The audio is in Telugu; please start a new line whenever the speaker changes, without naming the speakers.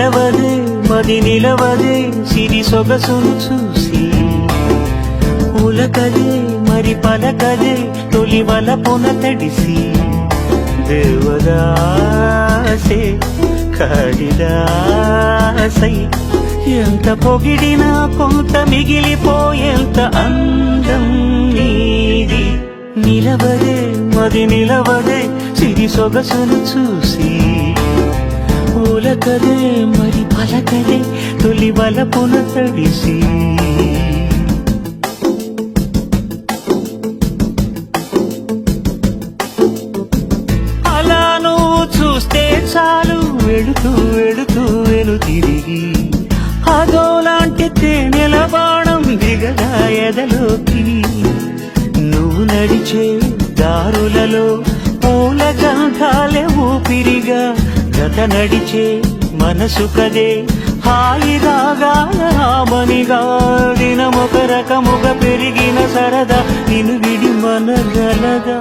నిలవదే మది నిలవదే సిరి సొగసును చూసి ఉలకదే మరి పలకదే తొలి వలపున తడిసి దేవదాసే కాళిదాసై ఎంత పొగిడినా కొంత మిగిలిపోయేంత అందం నీది నిలవదే మది నిలవదే సిరి సొగసును చూసి ఉలకదే మరి పలకదే తొలి వలపున తడిసి అలా నువ్వు చూస్తే చాలు వెళుతూ వెళుతూ వెను తిరిగి అదోలాంటి తేనెల బాణం దిగగా ఎదలోకి నువ్వు నడిచే దారులలో పూల గంధాలే ఊపిరిగా గత నడిచే మనసు కదే హాయి రాగాల హామనిగా దినమొక రకముగా పెరిగిన సరదా నిన్ను విడి మనగలగా